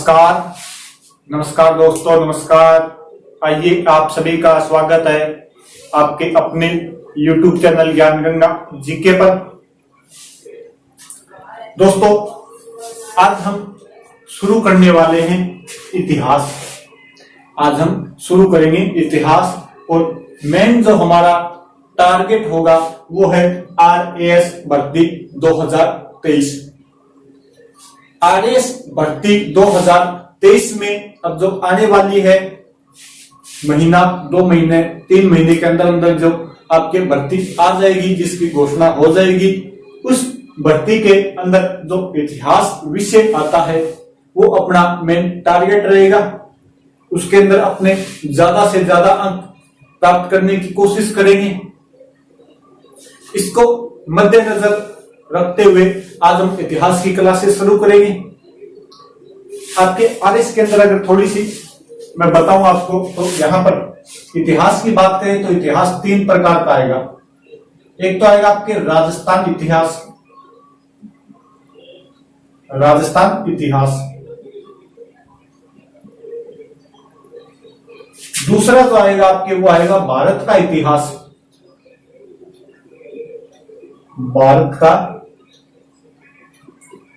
नमस्कार नमस्कार दोस्तों, नमस्कार। आइए, आप सभी का स्वागत है आपके अपने YouTube चैनल ज्ञान गंगा जीके पर। दोस्तों, आज हम शुरू करने वाले हैं इतिहास। आज हम शुरू करेंगे इतिहास और मेन जो हमारा टारगेट होगा वो है RAS भर्ती 2023। RAS भर्ती 2023 में अब जो आने वाली है महीना, 2 महीने, 3 महीने के अंदर अंदर जो आपके भर्ती आ जाएगी, जिसकी घोषणा हो जाएगी, उस भर्ती के अंदर जो इतिहास विषय आता है वो अपना मेन टारगेट रहेगा। उसके अंदर अपने ज्यादा से ज्यादा अंक प्राप्त करने की कोशिश करेंगे। इसको मद्देनजर रखते हुए आज हम इतिहास की क्लासेस शुरू करेंगे। आपके RS के अंदर अगर थोड़ी सी मैं बताऊं आपको, तो यहाँ पर इतिहास की बात करें तो इतिहास 3 प्रकार का आएगा। एक तो आएगा आपके राजस्थान इतिहास, दूसरा तो आएगा आपके वो आएगा भारत का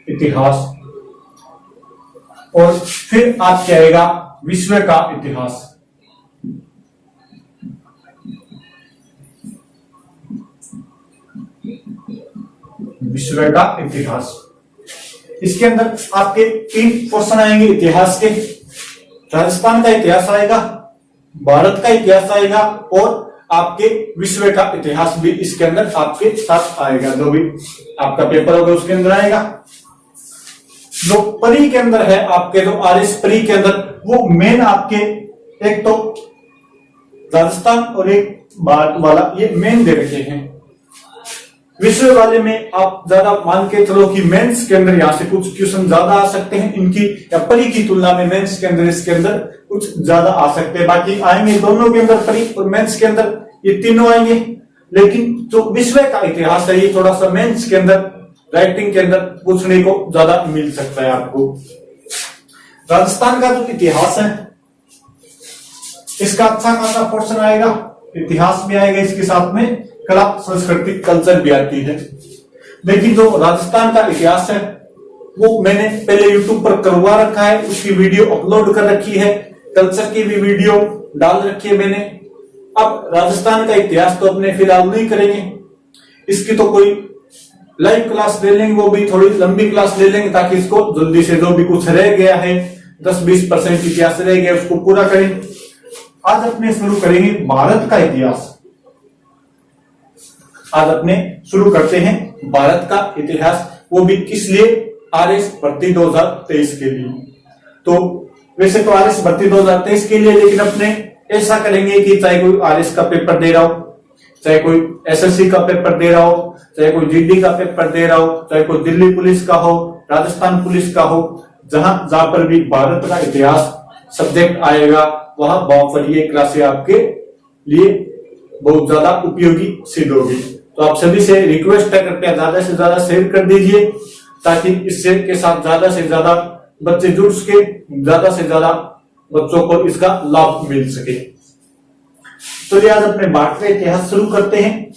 इतिहास, और फिर आपके आएगा विश्व का इतिहास। इसके अंदर आपके 3 क्वेश्चन आएंगे इतिहास के। राजस्थान का इतिहास आएगा, भारत का इतिहास आएगा और आपके विश्व का इतिहास भी इसके अंदर आपके साथ आएगा। जो भी आपका पेपर होगा उसके अंदर आएगा। जो परी के अंदर है आपके, जो RS परी के अंदर, वो मेन आपके एक तो राजस्थान और एक भारत वाला, ये मेन दे रखे हैं। विश्व वाले में आप ज्यादा मान के चलो कि मेंस के अंदर यहाँ से कुछ क्वेश्चन ज्यादा आ सकते हैं इनकी, या परी की तुलना में मेंस के अंदर इसके अंदर कुछ ज्यादा आ सकते हैं। बाकी आएंगे दोनों के अंदर, परी और मेंस के अंदर ये तीनों आएंगे। लेकिन जो विश्व का इतिहास है ये थोड़ा सा मेंस के अंदर, राइटिंग के अंदर पूछने को ज्यादा मिल सकता है आपको। राजस्थान का जो इतिहास है इसका अच्छा खासा पोर्शन आएगा, इतिहास भी आएगा, इसके साथ में कला, संस्कृति, कल्चर भी आती है। लेकिन जो राजस्थान का इतिहास है वो मैंने पहले YouTube पर करवा रखा है, उसकी वीडियो अपलोड कर रखी है, कल्चर की भी वीडियो डाल रखी है मैंने। अब राजस्थान का इतिहास तो अपने फिलहाल नहीं करेंगे, इसकी तो कोई लाइव क्लास ले लेंगे, वो भी थोड़ी लंबी क्लास ले लेंगे, ताकि इसको जल्दी से जो भी कुछ रह गया है 10-20% इतिहास रह गया उसको पूरा करें। आज अपने शुरू करेंगे भारत का इतिहास। आज अपने शुरू करते हैं भारत का इतिहास, वो भी किस लिए? RS भर्ती 2023 के लिए। तो वैसे तो RS भर्ती 2023 के लिए, लेकिन अपने ऐसा करेंगे कि चाहे कोई RS का पेपर दे रहा हो, चाहे कोई SSC का पेपर दे रहा हो, चाहे कोई GD का पेपर दे रहा हो, चाहे कोई दिल्ली पुलिस का हो, राजस्थान पुलिस का हो, जहां पर भी भारत का इतिहास सब्जेक्ट आएगा वहां पर ये क्लासें आपके लिए बहुत ज्यादा उपयोगी सिद्ध होगी। तो आप सभी से रिक्वेस्ट है, कृपया ज्यादा से ज्यादा शेयर कर दीजिए, ताकि इससे के साथ ज्यादा से ज्यादा बच्चे जुड़ सके, ज्यादा से ज्यादा बच्चों को इसका लाभ मिल सके। तो आज अपने भारत का इतिहास शुरू करते हैं,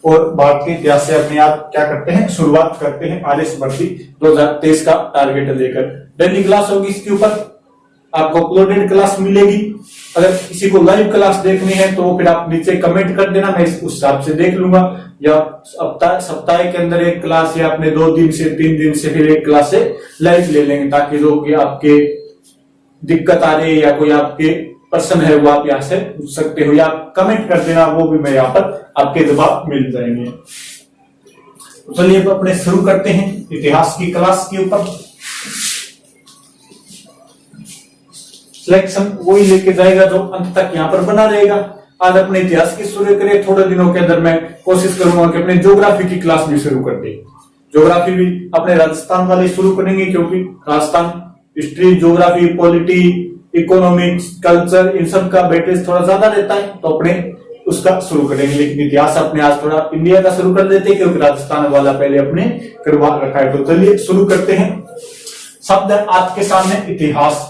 और भारत के इतिहास से अपने आप क्या करते हैं, शुरुआत करते हैं RS भर्ती 2023 का टारगेट लेकर। डेली क्लास होगी, इसके ऊपर आपको अपलोडेड क्लास मिलेगी। अगर किसी को लाइव क्लास देखनी है तो फिर आप नीचे कमेंट कर देना, मैं उस हिसाब से देख लूंगा। या सप्ताह के अंदर एक क्लास, या अपने 2 दिन से 3 दिन से फिर एक क्लास से लाइव ले लेंगे, ताकि जो कि आपके दिक्कत आ रही है या कोई आपके प्रश्न है वो आप यहाँ से पूछ सकते हो, या कमेंट कर देना, वो भी मैं यहाँ पर आपके जवाब मिल जाएंगे। तो चलिए अपने शुरू करते हैं इतिहास की क्लास के ऊपर। सिलेक्शन वही लेके जाएगा जो अंत तक यहाँ पर बना रहेगा। आज अपने इतिहास की शुरू करें, थोड़े दिनों के अंदर मैं कोशिश करूंगा कि अपने ज्योग्राफी की क्लास भी शुरू कर दे। ज्योग्राफी भी अपने राजस्थान वाले शुरू करेंगे, क्योंकि Rajasthan history, geography, polity, economics, culture, इन सब का वेटेज थोड़ा ज्यादा रहता है, तो अपने उसका शुरू करेंगे। लेकिन इतिहास अपने आज थोड़ा इंडिया का शुरू कर देते हैं, क्योंकि राजस्थान वाला पहले अपने करवा रखा है। तो चलिए शुरू करते हैं। शब्द है आपके सामने इतिहास।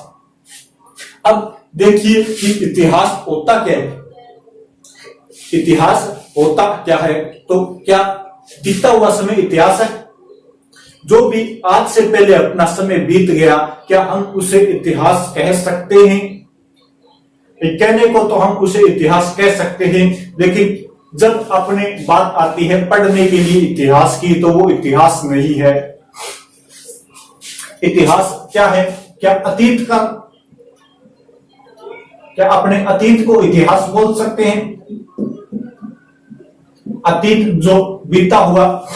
अब देखिए कि इतिहास होता क्या है। इतिहास होता क्या है, तो क्या बीता हुआ समय इतिहास है। जो भी आज से पहले अपना समय बीत गया, क्या हम उसे इतिहास कह सकते हैं। कहने को तो हम उसे इतिहास कह सकते हैं, लेकिन जब अपने बात आती है पढ़ने के लिए इतिहास की, तो वो इतिहास नहीं है। इतिहास क्या है, क्या अतीत का, क्या अपने अतीत को इतिहास बोल सकते हैं। अतीत जो बीता हुआ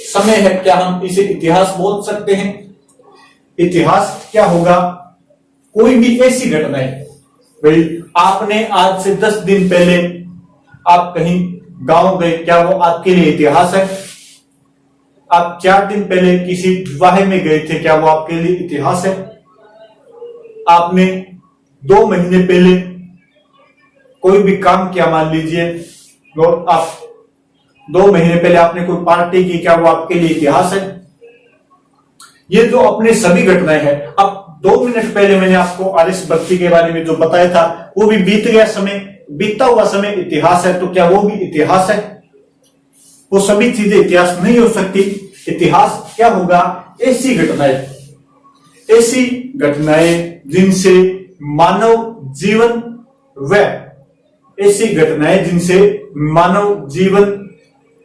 समय है, क्या हम इसे इतिहास बोल सकते हैं। इतिहास क्या होगा, कोई भी ऐसी घटना है, भाई आपने आज से 10 दिन पहले आप कहीं गांव गए, क्या वो आपके लिए इतिहास है। आप 4 दिन पहले किसी विवाह में गए थे, क्या वो आपके लिए इतिहास है। आपने 2 महीने पहले कोई भी काम किया, मान लीजिए और आप 2 महीने पहले आपने कोई पार्टी की, क्या वो आपके लिए इतिहास है। ये जो अपने सभी घटनाएं हैं। अब 2 मिनट पहले मैंने आपको आरएस बत्ती के बारे में जो बताया था, वो भी बीत गया समय, बीता हुआ समय इतिहास है, तो क्या वो भी इतिहास है। वो सभी चीजें इतिहास नहीं हो सकती। इतिहास क्या होगा, ऐसी घटनाएं जिनसे मानव जीवन व ऐसी घटनाएं जिनसे मानव जीवन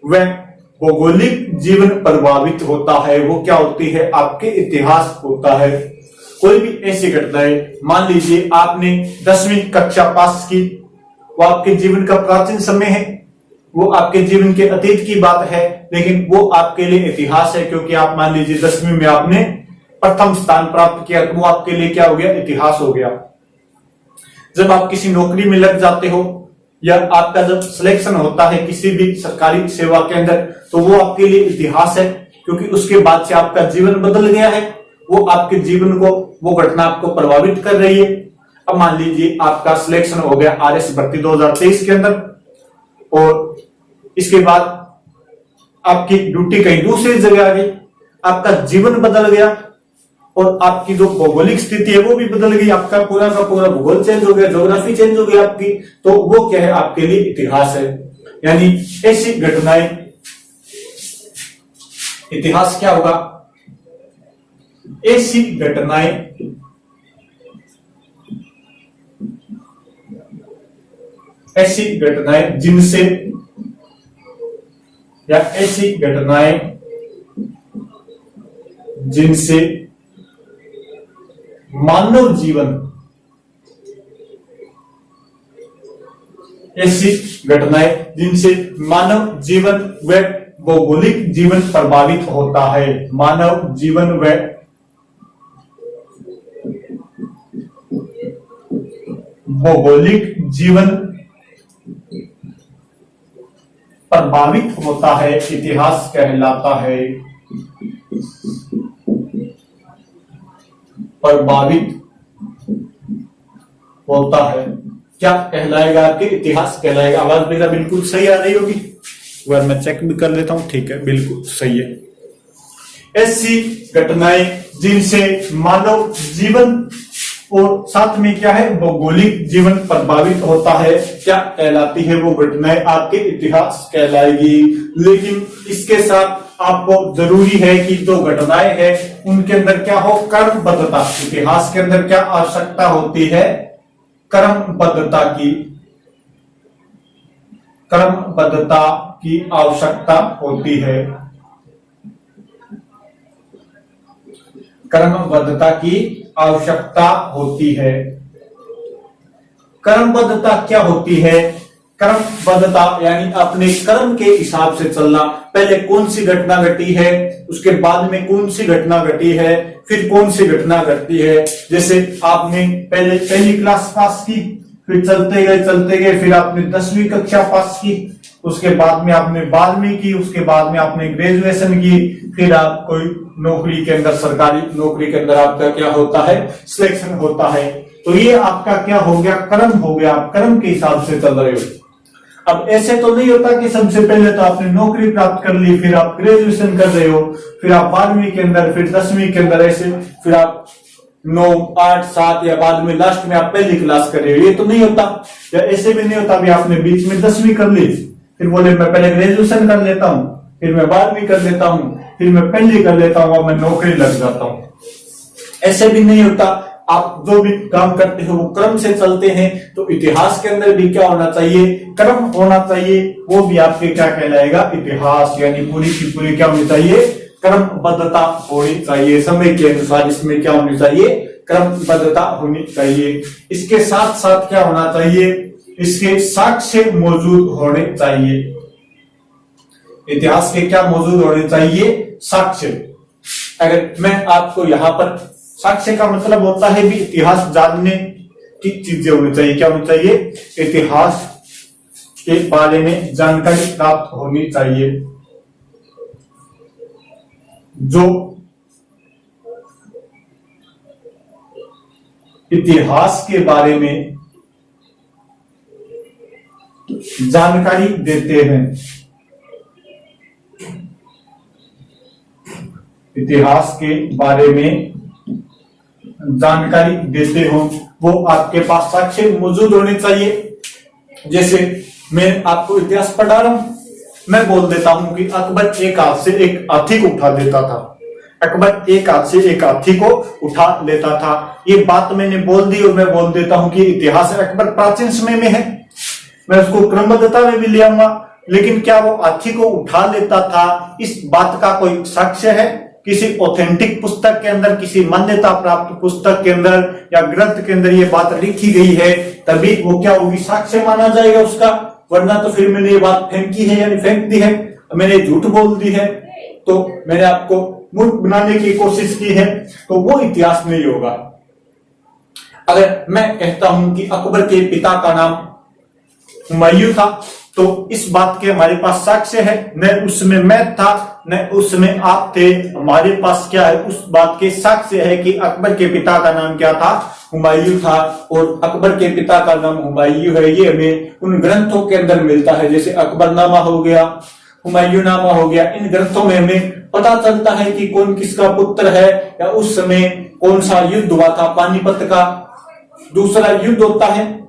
व भौगोलिक जीवन प्रभावित होता है, वो क्या होती है, आपके इतिहास होता है। कोई भी ऐसी घटनाएं, मान लीजिए आपने 10वीं कक्षा पास की, वो आपके जीवन का प्राचीन समय है, वो आपके जीवन के अतीत की बात है, लेकिन वो आपके लिए इतिहास है, क्योंकि आप मान लीजिए 10वीं में आपने प्रथम स्थान प्राप्त किया, तो वो आपके लिए क्या हो गया, इतिहास हो गया। जब आप किसी नौकरी में लग जाते हो, या आपका जब सिलेक्शन होता है किसी भी सरकारी सेवा के अंदर, तो वो आपके लिए इतिहास है, क्योंकि उसके बाद से आपका जीवन बदल गया है। वो आपके जीवन को, वो घटना आपको प्रभावित कर रही है। अब मान लीजिए आपका सिलेक्शन हो गया आरएस भर्ती 2023 के अंदर, और इसके बाद आपकी ड्यूटी कहीं दूसरी जगह आ गई, आपका जीवन बदल गया, और आपकी जो भौगोलिक स्थिति है वो भी बदल गई, आपका पूरा का पूरा भूगोल चेंज हो गया, ज्योग्राफी चेंज हो गई आपकी, तो वो क्या है, आपके लिए इतिहास है। यानी ऐसी घटनाएं, इतिहास क्या होगा, ऐसी घटनाएं जिनसे, या ऐसी घटनाएं जिनसे मानव जीवन, ऐसी घटनाएं जिनसे मानव जीवन व भौगोलिक जीवन प्रभावित होता है। मानव जीवन व भौगोलिक जीवन प्रभावित होता है, इतिहास कहलाता है। प्रभावित होता है, क्या कहलाएगा, आपके इतिहास कहलाएगा। आवाज मेरा बिल्कुल सही आ रही होगी, एक बार मैं चेक भी कर लेता हूं। ठीक है, बिल्कुल सही है। ऐसी घटनाएं जिनसे मानव जीवन और साथ में क्या है, भौगोलिक जीवन प्रभावित होता है, क्या कहलाती है वो घटनाएं, आपके इतिहास कहलाएगी। लेकिन इसके साथ आपको जरूरी है कि जो घटनाएं हैं उनके अंदर क्या हो, क्रमबद्धता। इतिहास के अंदर क्या आवश्यकता होती है, क्रमबद्धता की, क्रमबद्धता की आवश्यकता होती है। क्रमबद्धता की आवश्यकता होती है। क्रमबद्धता क्या होती है, क्रमबद्धता यानी अपने क्रम के हिसाब से चलना। पहले कौन सी घटना घटी है, उसके बाद में कौन सी घटना घटी है, फिर कौन सी घटना घटती है। जैसे आपने पहले पहली क्लास पास की, फिर चलते गए, फिर आपने 10वीं कक्षा पास की, उसके बाद में आपने 12वीं की, उसके बाद में आपने ग्रेजुएशन की, फिर आप कोई नौकरी के अंदर, सरकारी नौकरी के अंदर आपका क्या होता है, सिलेक्शन होता है। तो ये आपका क्या हो गया, क्रम हो गया, आप क्रम के हिसाब से चल रहे हो। अब ऐसे तो नहीं होता कि सबसे पहले तो आपने नौकरी प्राप्त कर ली, फिर आप ग्रेजुएशन कर रहे हो, फिर आप 12वीं के अंदर, फिर 10वीं के अंदर, ऐसे फिर आप 9, 8, 7 या बाद में लास्ट में आप पहली क्लास कर रहे हो, ये तो नहीं होता। या ऐसे भी नहीं होता भी आपने बीच में 10वीं कर ली, फिर बोले मैं पहले ग्रेजुएशन कर लेता हूं, फिर मैं 12वीं कर लेता हूं, फिर मैं पहली कर लेता हूं और मैं नौकरी लग जाता हूं। ऐसे भी नहीं होता। आप जो भी काम करते हो वो क्रम से चलते हैं। तो इतिहास के अंदर भी क्या होना चाहिए, क्रम होना चाहिए। वो भी आपके क्या कहलाएगा, इतिहास। यानी पूरी की पूरी क्या होनी चाहिए, क्रमबद्धता होनी चाहिए। समय के अनुसार इसमें क्या होनी चाहिए, क्रमबद्धता होनी चाहिए। इसके साथ साथ क्या होना चाहिए, इसके साक्ष्य मौजूद होने चाहिए। इतिहास के क्या मौजूद होने चाहिए, साक्ष्य। अगर मैं आपको यहां पर, साक्ष्य का मतलब होता है भी इतिहास जानने की चीजें होनी चाहिए। क्या होनी चाहिए, इतिहास के बारे में जानकारी प्राप्त होनी चाहिए। जो इतिहास के बारे में जानकारी देते हैं, इतिहास के बारे में जानकारी देते हो, वो आपके पास साक्ष्य मौजूद होने चाहिए। जैसे मैं आपको इतिहास पढ़ा रहा हूं, मैं बोल देता हूं कि अकबर एक हाथ से एक हाथी को उठा लेता था, अकबर एक हाथ से एक हाथी को उठा लेता था। ये बात मैंने बोल दी और मैं बोल देता हूं कि इतिहास अकबर प्राचीन समय में है। मैं उसको क्रमबद्धता में भी ले आऊंगा, लेकिन क्या वो हाथी को उठा लेता था, इस बात का कोई साक्ष्य है? किसी ऑथेंटिक पुस्तक के अंदर, किसी मान्यता प्राप्त पुस्तक के अंदर या ग्रंथ के अंदर ये बात लिखी गई है, तभी वो क्या होगी, साक्ष्य माना जाएगा उसका। वरना तो फिर मैंने ये बात फेंकी है, यानी फेंक दी है, मैंने झूठ बोल दी है, तो मैंने आपको मूर्ख बनाने की कोशिश की है, तो वो इतिहास नहीं होगा। अगर मैं कहता हूं कि अकबर के पिता का नाम हुमायूं था, तो इस बात के हमारे पास साक्ष्य है। न उसमें मैं था, न उसमें आप थे, हमारे पास क्या है, उस बात के साक्ष्य है कि अकबर के पिता का नाम क्या था, हुमायूं था। और अकबर के पिता का नाम हुमायूं है, ये हमें उन ग्रंथों के अंदर मिलता है, जैसे अकबरनामा हो गया, हुमायूंनामा हो गया। इन ग्रंथों में हमें पता चलता है कि कौन किसका पुत्र है, या उस समय कौन सा युद्ध हुआ था, पानीपत का दूसरा युद्ध होता है।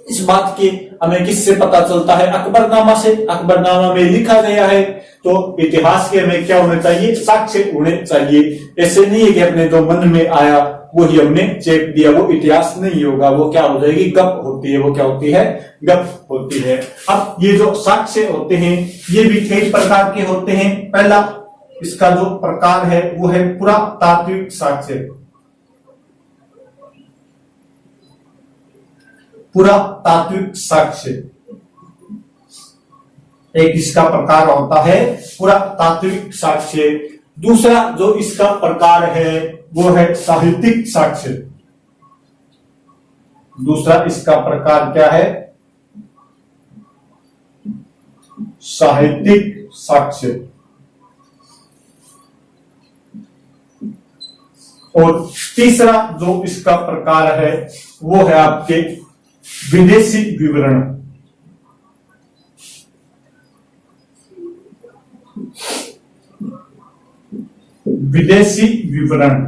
इस बात की हमें किससे पता चलता है, अकबरनामा से। अकबरनामा में लिखा गया है। तो इतिहास के हमें क्या होने चाहिए, साक्ष्य होने चाहिए। ऐसे नहीं है कि अपने जो मन में आया वो ही हमने चेप दिया, वो इतिहास नहीं होगा, वो क्या हो जाएगी, गप होती है। वो क्या होती है, गप होती है। अब ये जो साक्ष्य होते हैं ये भी कई प्रकार के होते हैं। पहला इसका जो प्रकार है वो है पुरातात्विक साक्ष्य। पुरातात्विक साक्ष्य एक इसका प्रकार होता है, पुरातात्विक साक्ष्य। दूसरा जो इसका प्रकार है वो है साहित्यिक साक्ष्य। दूसरा इसका प्रकार क्या है, साहित्यिक साक्ष्य। और तीसरा जो इसका प्रकार है वो है आपके विदेशी विवरण। विदेशी विवरण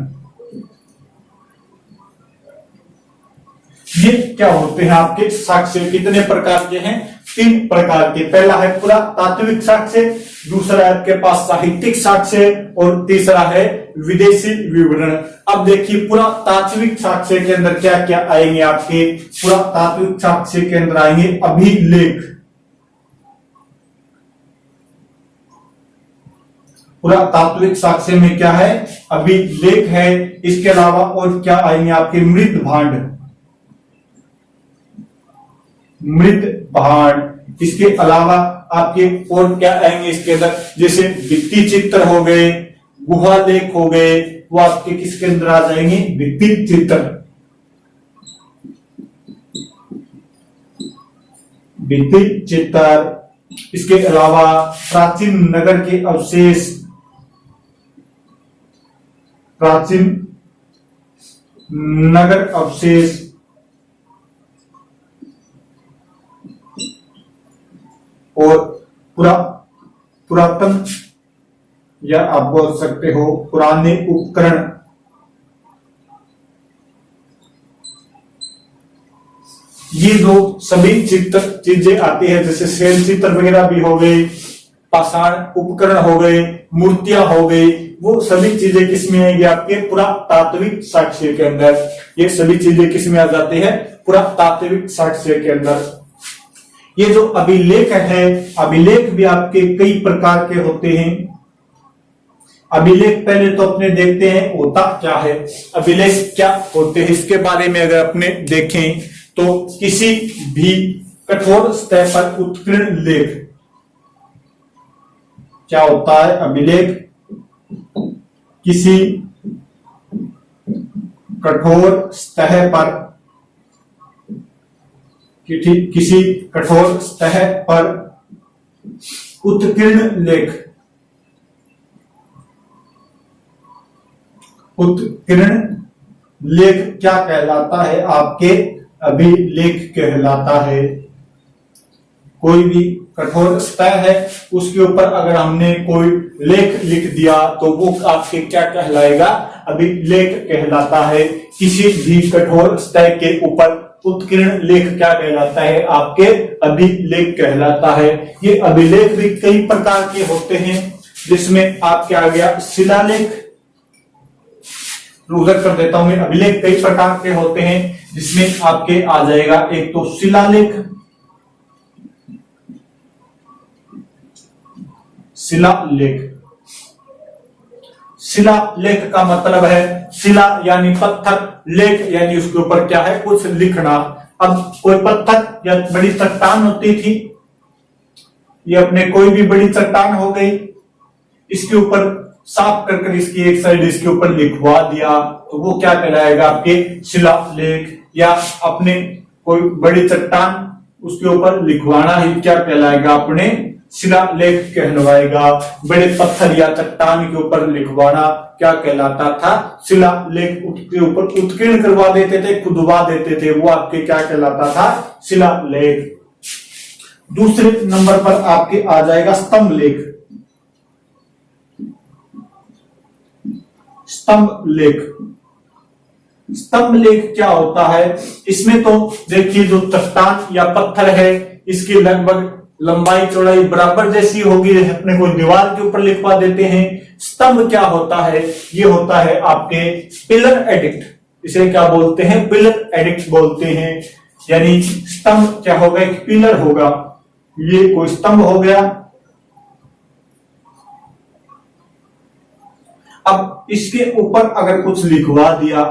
ये क्या होते हैं आपके साक्ष्य? कितने प्रकार के हैं, 3 प्रकार के। पहला है पुरातात्विक साक्ष्य, दूसरा है आपके पास साहित्यिक साक्ष्य, और तीसरा है विदेशी विवरण। अब देखिए पुरातात्विक साक्ष्य के अंदर क्या क्या आएंगे आपके, पुरातात्विक साक्ष्य के अंदर आएंगे अभिलेख। पुरातात्विक साक्ष्य में क्या है, अभिलेख है। इसके अलावा और क्या आएंगे आपके, मृत भांड, मृत भांड। इसके अलावा आपके और क्या आएंगे इसके अंदर, जैसे भित्ति चित्र हो गए, गुहा लेख हो गए, वो आपके किसके अंदर आ जाएंगे, भित्ति चित्र। भित्ति चित्र। इसके अलावा प्राचीन नगर के अवशेष, प्राचीन नगर अवशेष। पुरातन या आप बोल सकते हो पुराने उपकरण। ये जो सभी चित्र चीजें आती है, जैसे शैल चित्र वगैरह भी हो गए, पाषाण उपकरण हो गए, मूर्तियां हो गई, वो सभी चीजें किसमें आएंगी आपके पुरातात्विक साक्ष्य के अंदर। ये सभी चीजें किसमें आ जाती है पुरातात्विक साक्ष्य के अंदर। ये जो अभिलेख है, अभिलेख भी आपके कई प्रकार के होते हैं। अभिलेख पहले तो अपने देखते हैं होता क्या है, अभिलेख क्या होते हैं इसके बारे में अगर अपने देखें तो किसी भी कठोर सतह पर उत्कीर्ण लेख क्या होता है। अभिलेख किसी कठोर सतह पर किसी कठोर सतह पर उत्कीर्ण लेख, उत्कीर्ण लेख क्या कहलाता है आपके अभिलेख कहलाता है। कोई भी कठोर सतह है उसके ऊपर अगर हमने कोई लेख लिख दिया तो वो आपके क्या कहलाएगा अभिलेख कहलाता है। किसी भी कठोर सतह के ऊपर उत्कीर्ण लेख क्या कहलाता है आपके अभिलेख कहलाता है। ये अभिलेख भी कई प्रकार के होते हैं, जिसमें आपके आ गया शिलालेख, उधर कर देता हूं मैं। अभिलेख कई प्रकार के होते हैं जिसमें आपके आ जाएगा एक तो शिलालेख, शिलालेख। शिलालेख का मतलब है शिला यानी पत्थर, लेख यानी उसके ऊपर क्या है कुछ लिखना। अब कोई पत्थर या बड़ी चट्टान होती थी, ये अपने कोई भी बड़ी चट्टान हो गई, इसके ऊपर साफ कर इसकी एक साइड इसके ऊपर लिखवा दिया तो वो क्या कहलाएगा आपके शिलालेख। या अपने कोई बड़ी चट्टान उसके ऊपर लिखवाना ही क्या कहलाएगा अपने शिलालेख कहलवाएगा। बड़े पत्थर या चट्टान के ऊपर लिखवाना क्या कहलाता था शिलालेख। उसके ऊपर उत्कीर्ण करवा देते थे, खुदवा देते थे, वो आपके क्या कहलाता था शिलालेख। दूसरे नंबर पर आपके आ जाएगा स्तंभ लेख। स्तंभ लेख, स्तंभ लेख क्या होता है, इसमें तो देखिए जो चट्टान या पत्थर है इसकी लगभग लंबाई चौड़ाई बराबर जैसी होगी, अपने को दीवार के ऊपर लिखवा देते हैं। स्तंभ क्या होता है, ये होता है आपके पिलर एडिक्ट, इसे क्या बोलते हैं पिलर एडिक्ट बोलते हैं। यानी स्तंभ क्या होगा एक पिलर होगा, ये कोई स्तंभ हो गया। अब इसके ऊपर अगर कुछ लिखवा दिया,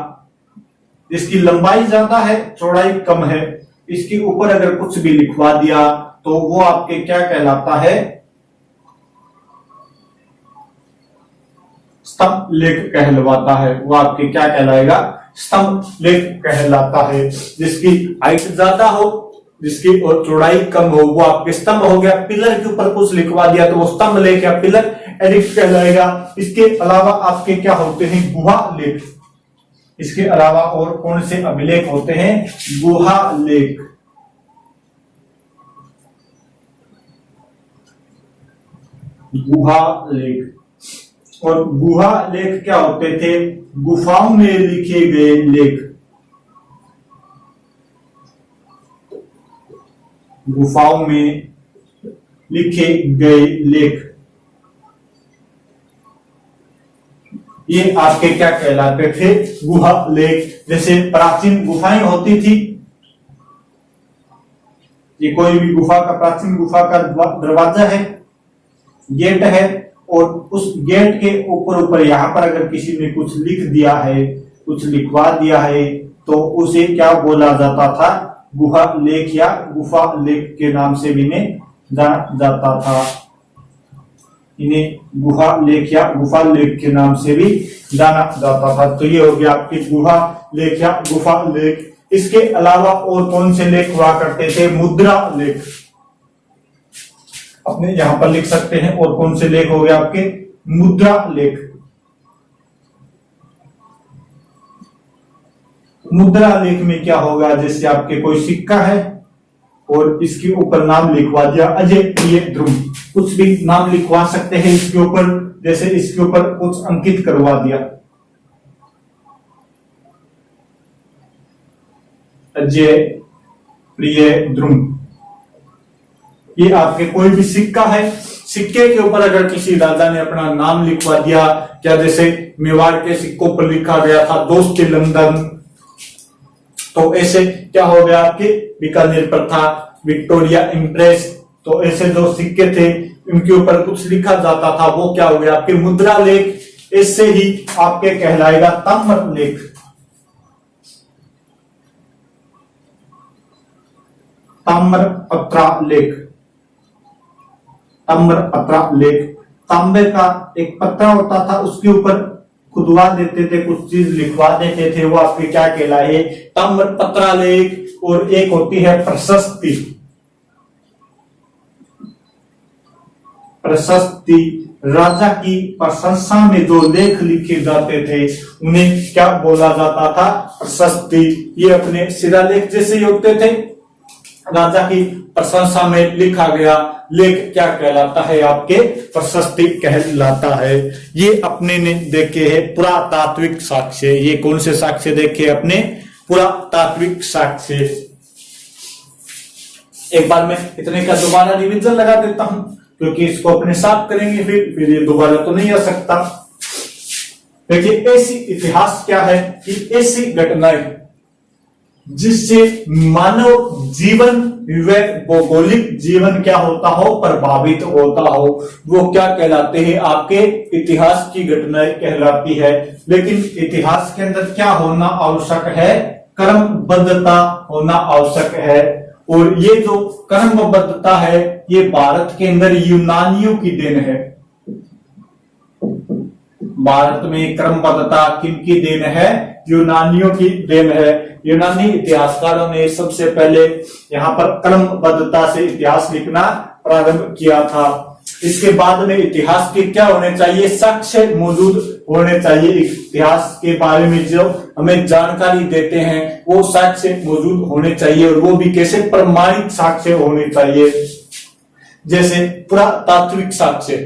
इसकी लंबाई ज्यादा है चौड़ाई कम है, इसके ऊपर अगर कुछ भी लिखवा दिया तो वो आपके क्या कहलाता है स्तंभ लेख कहलवाता है। वो आपके क्या कहलाएगा स्तंभ लेख कहलाता है। जिसकी हाइट ज्यादा हो, जिसकी और चौड़ाई कम हो, वो आपके स्तंभ हो गया। पिलर के ऊपर कुछ लिखवा दिया तो वो स्तंभ लेख या पिलर एडिक्ट कहलाएगा। इसके अलावा आपके क्या होते हैं गुहा लेख। इसके अलावा और कौन से अभिलेख होते हैं गुहा लेख। गुहा लेख, और गुहा लेख क्या होते थे गुफाओं में लिखे गए लेख। गुफाओं में लिखे गए लेख, ये आपके क्या कहलाते थे गुहा लेख। जैसे प्राचीन गुफाएं होती थी, ये कोई भी गुफा का प्राचीन गुफा का दरवाजा है, गेट है, और उस गेट के ऊपर यहां पर अगर किसी ने कुछ लिख दिया है, कुछ लिखवा दिया है, तो उसे क्या बोला जाता था गुहा लेख या गुफा लेख के नाम से भी इन्हें जाना जाता था। इन्हें गुहा लेख या गुफा लेख के नाम से भी जाना जाता था। तो ये हो गया आपके गुहा लेख या गुफा लेख। इसके अलावा और कौन से लेख हुआ करते थे मुद्रा लेख, अपने यहां पर लिख सकते हैं। और कौन से लेख हो गए आपके मुद्रा लेख। मुद्रा लेख में क्या होगा, जैसे आपके कोई सिक्का है और इसके ऊपर नाम लिखवा दिया अजय प्रिय ध्रुव, कुछ भी नाम लिखवा सकते हैं इसके ऊपर, जैसे इसके ऊपर कुछ अंकित करवा दिया, अजय प्रिय ध्रुव। ये आपके कोई भी सिक्का है, सिक्के के ऊपर अगर किसी राजा ने अपना नाम लिखवा दिया, क्या जैसे मेवाड़ के सिक्कों पर लिखा गया था दोस्त लंदन, तो ऐसे क्या हो गया आपके बीकानेर पर था विक्टोरिया इंप्रेस, तो ऐसे जो सिक्के थे उनके ऊपर कुछ लिखा जाता था वो क्या हो गया आपके मुद्रा लेख, इससे ही आपके कहलाएगा ताम्र लेख। ताम्रपत्र लेख, ताम्रपत्र लेख, तांबे का एक पत्रा होता था उसके ऊपर खुदवा देते थे, कुछ चीज लिखवा देते थे, वो आपके क्या कहलाए ताम्रपत्र लेख। और एक होती है प्रशस्ति, प्रशस्ति राजा की प्रशंसा में जो लेख लिखे जाते थे उन्हें क्या बोला जाता था, प्रशस्ति। ये अपने शिलालेख जैसे ही होते थे, राजा की प्रशंसा में लिखा गया लेख क्या कहलाता है आपके प्रशस्ति कहलाता है। ये अपने ने देखे हैं पुरातात्विक साक्ष्य, ये कौन से साक्ष्य देखे अपने पुरातात्विक साक्ष्य। एक बार मैं इतने का दोबारा रिवीजन लगा देता हूं क्योंकि इसको अपने साथ करेंगे फिर ये दोबारा तो नहीं आ सकता। देखिए ऐसी इतिहास क्या है कि ऐसी घटनाएं जिससे मानव जीवन व भौगोलिक जीवन क्या होता हो प्रभावित होता हो, वो क्या कहलाते हैं आपके इतिहास की घटनाएं कहलाती है। लेकिन इतिहास के अंदर क्या होना आवश्यक है, क्रमबद्धता होना आवश्यक है। और ये जो क्रमबद्धता है ये भारत के अंदर यूनानियों की देन है। भारत में क्रमबद्धता किनकी देन है, यूनानियों की देन है। यूनानी इतिहासकारों ने सबसे पहले यहाँ पर क्रमबद्धता से इतिहास लिखना प्रारंभ किया था। इसके बाद में इतिहास के क्या होने चाहिए, साक्ष्य मौजूद होने चाहिए। इतिहास के बारे में जो हमें जानकारी देते हैं वो साक्ष्य मौजूद होने चाहिए, और वो भी कैसे प्रमाणित साक्ष्य होने चाहिए, जैसे पुरातात्विक साक्ष्य,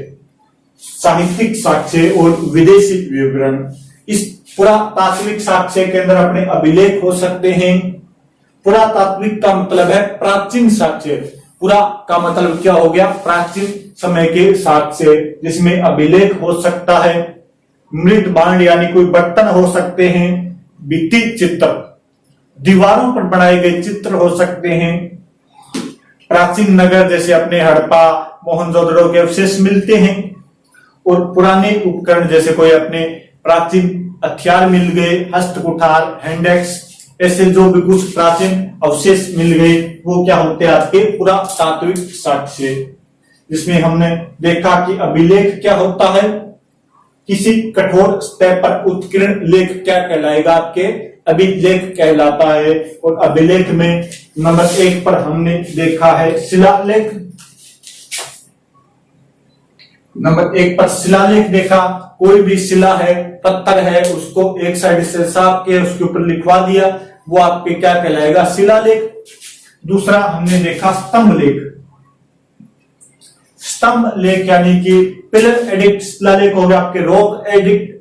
साहित्यिक साक्ष्य और विदेशी विवरण। इस पुरातात्विक साक्ष्य के अंदर अपने अभिलेख हो सकते हैं। पुरातात्विक का मतलब है प्राचीन साक्ष्य, पुरा का मतलब क्या हो गया, प्राचीन समय के साक्ष्य, जिसमें अभिलेख हो सकता है, मृत भांड यानी कोई बर्तन हो सकते हैं, भित्ति चित्र, दीवारों पर बनाए गए चित्र हो सकते हैं, प्राचीन नगर जैसे अपने हड़प्पा मोहनजोदड़ो के अवशेष मिलते हैं, और पुराने उपकरण जैसे कोई अपने प्राचीन हथियार मिल गए, हस्त कुठार, हैंडेक्स, ऐसे जो भी कुछ प्राचीन अवशेष मिल गए वो क्या होते हैं आपके पुरातात्विक साक्ष्य। जिसमें हमने देखा कि अभिलेख क्या होता है, किसी कठोर स्तर पर उत्कीर्ण लेख क्या कहलाएगा, आपके अभिलेख कहलाता है। और अभिलेख में नंबर 1 पर हमने देखा है शिलालेख, नंबर 1 पर शिलालेख देखा, कोई भी शिला है, पत्थर है, उसको एक साइड से साफ के उसके ऊपर लिखवा दिया, वो आपके क्या कहलाएगा, शिलालेख। दूसरा हमने देखा स्तंभ लेख, स्तंभ लेख यानी कि पिलर एडिक्ट, शिलालेख हो गया आपके रॉक एडिक्ट,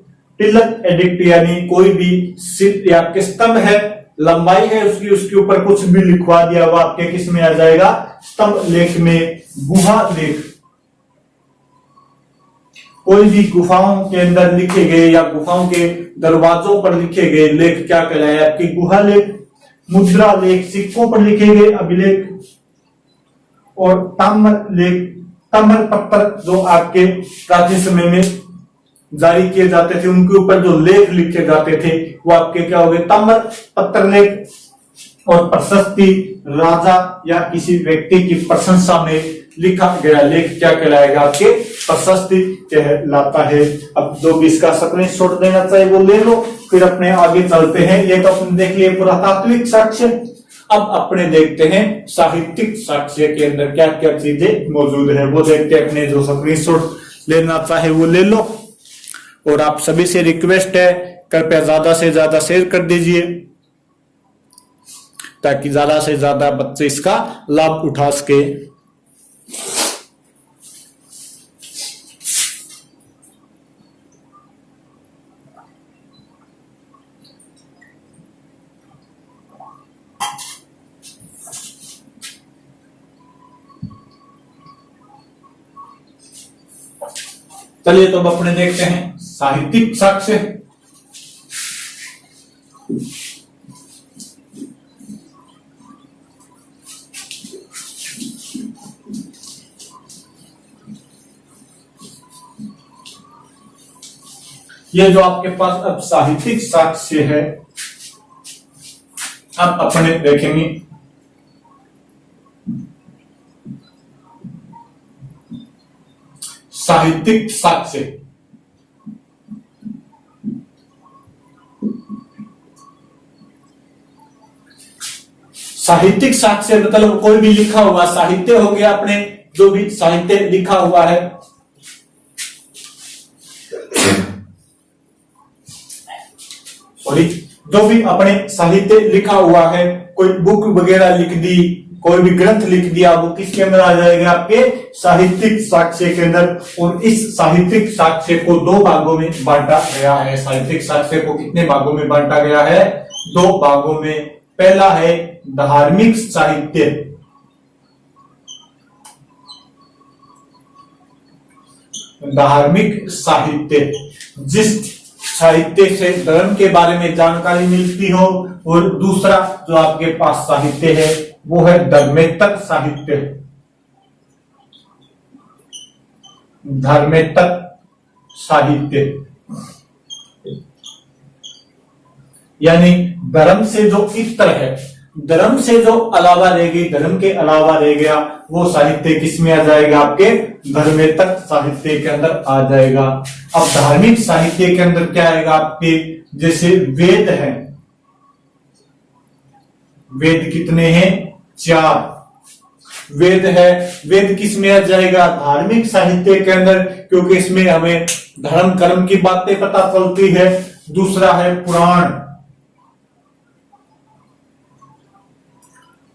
पिलर एडिक्ट यानी कोई भी आपके स्तंभ है, लंबाई है उसकी, उसके ऊपर कुछ भी लिखवा दिया, वो आपके किस में आ जाएगा, स्तंभ लेख में। गुहा लेख, कोई भी गुफाओं के अंदर लिखे गए या गुफाओं के दरवाजों पर लिखे गए लेख क्या कहलाए आपकी गुहा लेख। मुद्रा लेख, सिक्कों पर लिखे गए अभिलेख। और ताम्र लेख, ताम्र पत्र जो आपके प्राचीन समय में जारी किए जाते थे उनके ऊपर जो लेख लिखे जाते थे वो आपके क्या हो गए, ताम्र पत्र लेख। और प्रशस्ति, राजा या किसी व्यक्ति की प्रशंसा में लिखा गया लेख क्या कहलाएगा, आपके प्रशस्ति कहलाता है। अब जो भी इसका स्क्रीनशॉट देना चाहिए वो ले लो, फिर अपने आगे चलते हैं। ये तो अपने देख लिए पुरातात्विक साक्ष्य, अब अपने देखते हैं साहित्यिक साक्ष्य के अंदर क्या क्या चीजें मौजूद है, वो देखते हैं। अपने जो स्क्रीनशॉट लेना चाहे वो ले लो, और आप सभी से रिक्वेस्ट है कृपया ज्यादा से ज्यादा शेयर कर दीजिए ताकि ज्यादा से ज्यादा बच्चे इसका लाभ उठा सके। चलिए तो अब अपने देखते हैं साहित्यिक साक्ष्य। ये जो आपके पास अब साहित्यिक साक्ष्य है, अब अपने देखेंगे साहित्यिक साक्ष्य। साहित्यिक साक्ष्य मतलब कोई भी लिखा हुआ साहित्य हो गया, अपने जो भी साहित्य लिखा हुआ है, सॉरी, जो भी अपने साहित्य लिखा हुआ है, कोई बुक वगैरह लिख दी, कोई भी ग्रंथ लिख दिया, वो किसके अंदर आ जाएगा? आपके साहित्यिक साक्ष्य के अंदर। और इस साहित्यिक साक्ष्य को दो भागों में बांटा गया है। साहित्यिक साक्ष्य को कितने भागों में बांटा गया है? दो भागों में। पहला है धार्मिक साहित्य, धार्मिक साहित्य जिस साहित्य से धर्म के बारे में जानकारी मिलती हो, और दूसरा जो आपके पास साहित्य है वो है धर्मेतर साहित्य। धर्मेतर साहित्य यानी धर्म से जो इतर है, धर्म से जो अलावा रह गई, धर्म के अलावा रह गया, वो साहित्य किसमें आ जाएगा? आपके धर्मेतर साहित्य के अंदर आ जाएगा। अब धार्मिक साहित्य के अंदर क्या आएगा आपके? जैसे वेद है, वेद कितने हैं? 4 वेद है। वेद किस में आ जाएगा? धार्मिक साहित्य के अंदर, क्योंकि इसमें हमें धर्म कर्म की बातें पता चलती है। दूसरा है पुराण।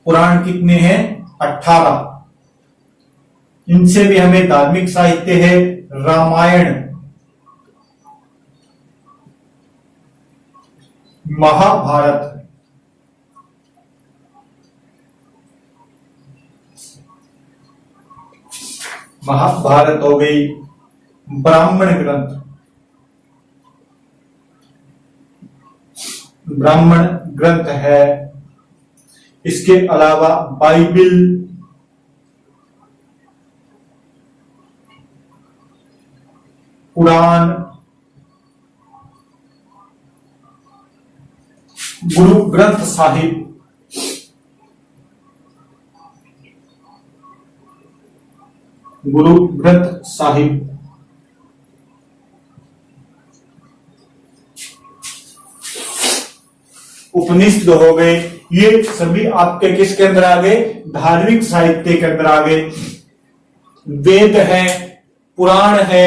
पुराण कितने हैं? 18। इनसे भी हमें धार्मिक साहित्य है। रामायण, महाभारत, महाभारत हो गई। ब्राह्मण ग्रंथ, ब्राह्मण ग्रंथ है। इसके अलावा बाइबिल, कुरान, गुरु ग्रंथ साहिब, गुरु ग्रंथ साहिब, उपनिषद हो गए। ये सभी आपके किसके अंदर आ गए? धार्मिक साहित्य के अंदर आ गए। वेद है, पुराण है,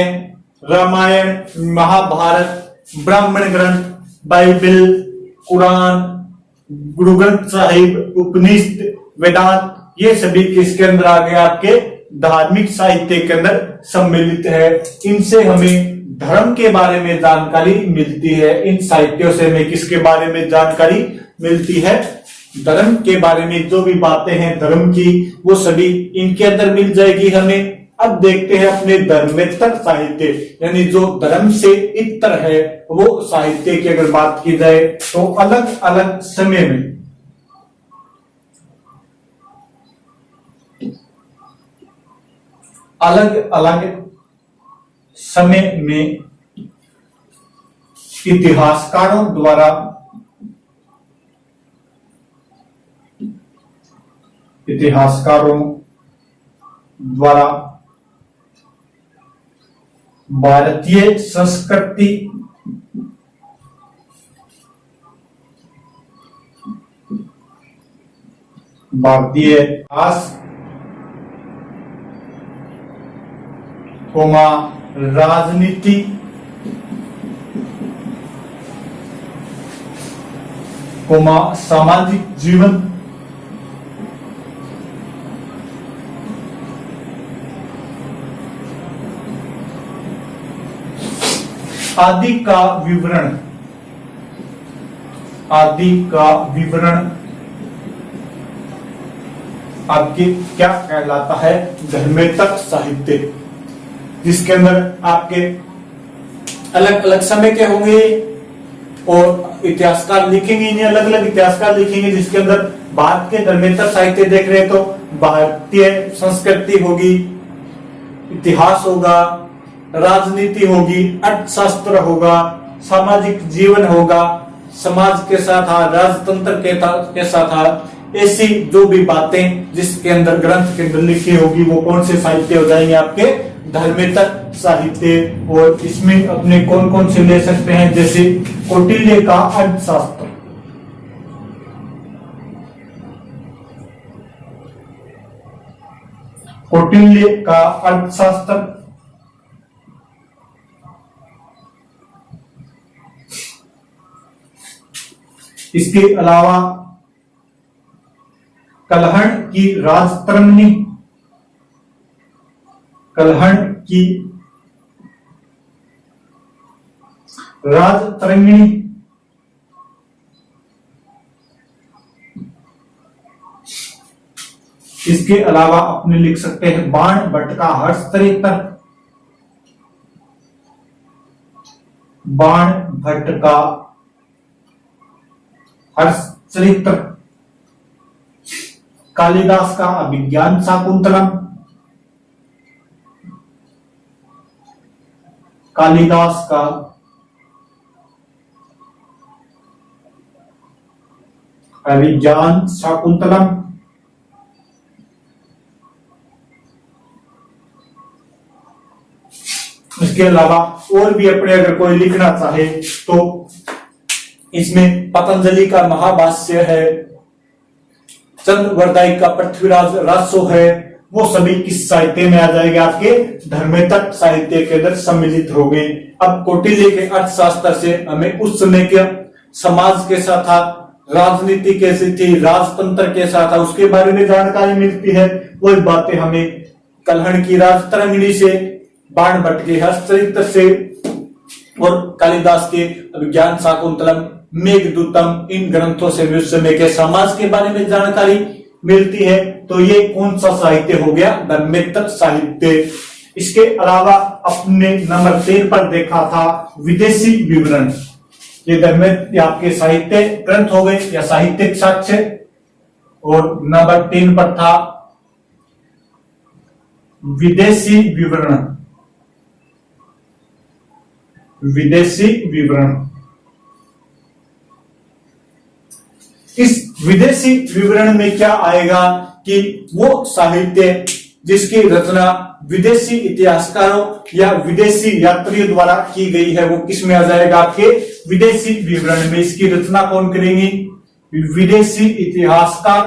रामायण, महाभारत, ब्राह्मण ग्रंथ, बाइबिल, कुरान, गुरु ग्रंथ साहिब, उपनिषद, वेदांत, ये सभी किसके अंदर आ गए? आपके धार्मिक साहित्य के अंदर सम्मिलित है। इनसे हमें धर्म के बारे में जानकारी मिलती है। इन साहित्यों से हमें किसके बारे में जानकारी मिलती है? धर्म के बारे में जो भी बातें हैं धर्म की, वो सभी इनके अंदर मिल जाएगी हमें। अब देखते हैं अपने धर्मेतर साहित्य, यानी जो धर्म से इतर है वो साहित्य की अगर बात की जाए तो अलग अलग समय में, अलग अलग समय में इतिहासकारों द्वारा भारतीय संस्कृति, भारतीय इतिहास, राजनीति, सामाजिक जीवन, आदि का विवरण, आपके क्या कहलाता है? धर्मेतर साहित्य। जिसके अंदर आपके अलग अलग समय के होंगे और इतिहासकार लिखेंगे, इन्हें अलग अलग इतिहासकार लिखेंगे, जिसके अंदर भारत के धर्मेंद्र साहित्य देख रहे हैं तो भारतीय संस्कृति होगी, इतिहास होगा, राजनीति होगी, अर्थशास्त्र होगा, सामाजिक जीवन होगा, समाज के साथ राजतंत्र के साथ ऐसी जो भी बातें जिसके अंदर ग्रंथ के अंदर लिखी होगी वो कौन से साहित्य हो जाएंगे आपके धर्मेंद्र साहित्य। और इसमें अपने कौन कौन से ले सकते हैं, जैसे कौटिल्य का अर्थशास्त्र, कौटिल्य का अर्थशास्त्र, इसके अलावा कलहण की राजतरंगिणी, कलहण की राजतरंगिणी, इसके अलावा अपने लिख सकते हैं बाण भट्ट का हर्षचरित्र, बाण भट्ट का हर्षचरित्र, कालिदास का अभिज्ञान शाकुंतलम, कालिदास का अभिज्ञान शाकुंतलम, इसके अलावा और भी अपने अगर कोई लिखना चाहे तो इसमें पतंजलि का महाभाष्य है, चंद्रवरदाई का पृथ्वीराज राजसो है, वो सभी किस साहित्य में आ जाएंगे आपके धर्मेंद्र साहित्य के अंदर सम्मिलित हो गए। अब कौटिल्य के अर्थशास्त्र से हमें उस समय के समाज के साथ राजनीति कैसी थी, राजतंत्र कैसा था, उसके बारे में जानकारी मिलती है। वही बातें हमें कलहण की राजतरंगिणी से, बाण भट्ट के हर्षचरित्र से और कालिदास के अभिज्ञान शाकुंतलम, मेघदूतम, इन ग्रंथों से उस समय के समाज के बारे में जानकारी मिलती है। तो ये कौन सा साहित्य हो गया, धर्मेंद्र साहित्य। इसके अलावा अपने नंबर 13 पर देखा था विदेशी विवरण, ये धर्मेंद्र आपके साहित्य ग्रंथ हो गए या साहित्यिक साक्ष्य। और नंबर 3 पर था विदेशी विवरण, विदेशी विवरण। इस विदेशी विवरण में क्या आएगा कि वो साहित्य जिसकी रचना विदेशी इतिहासकारों या विदेशी यात्रियों द्वारा की गई है वो किस में आ जाएगा, आपके विदेशी विवरण में। इसकी रचना कौन करेंगे, विदेशी इतिहासकार,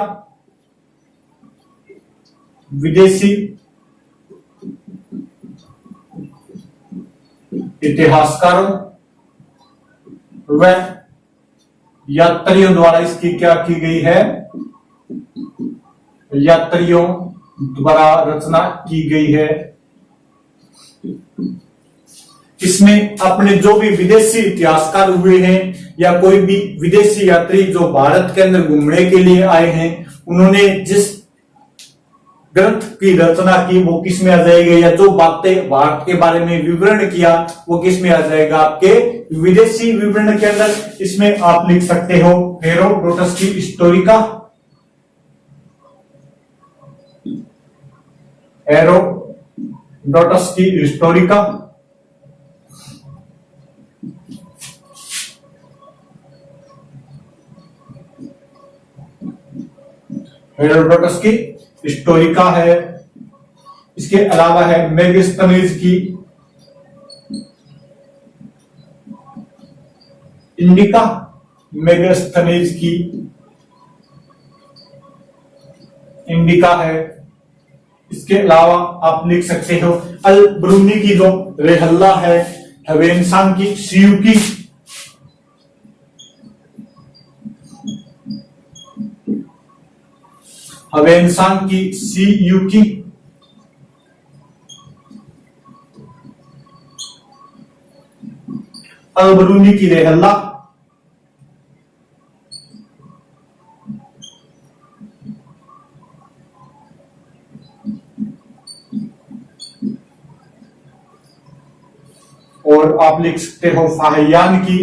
विदेशी इतिहासकारों व यात्रियों द्वारा इसकी क्या की गई है, यात्रियों द्वारा रचना की गई है। इसमें अपने जो भी विदेशी इतिहासकार हुए हैं या कोई भी विदेशी यात्री जो भारत के अंदर घूमने के लिए आए हैं, उन्होंने जिस ग्रंथ की रचना की वो किस में आ जाएगी, या जो बातें भारत के बारे में विवरण किया वो किस में आ जाएगा, आपके विदेशी विवरण के अंदर। इसमें आप लिख सकते हो हेरोडोटस की हिस्टोरिका, हेरोडोटस की हिस्टोरिका, हेरोडोटस की हिस्टोरिका है। इसके अलावा है मेगास्थनीज की इंडिका, मेगास्थनीज की इंडिका है। इसके अलावा आप लिख सकते हो अल ब्रूनी की जो रेहल्ला है, हवेनसांग की सियुकी, हवेनसांग की सियुकी, अल ब्रूनी की रेहल्ला, और आप लिख सकते हो फाहियान की,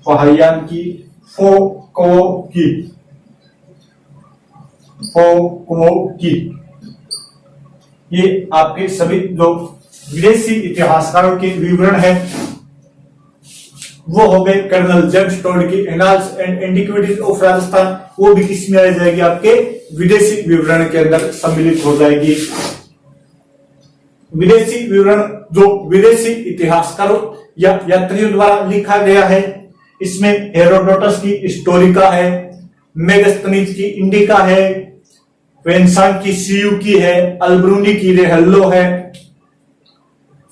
फाहियान की, फोको की, फोको की। ये आपके सभी जो विदेशी इतिहासकारों के विवरण है वो हो गए। कर्नल जेम्स टोड की annals and antiquities of Rajasthan, वो भी किसमें आ जाएगी, आपके विदेशी विवरण के अंदर सम्मिलित हो जाएगी। विदेशी विवरण जो विदेशी इतिहासकारों या यात्रियों द्वारा लिखा गया है, इसमें हेरोडोटस की हिस्टोरिका है, मेगस्थनीज की इंडिका है, वेन्सान की सियूकी है, अल्ब्रूनी की रेहल्लो है,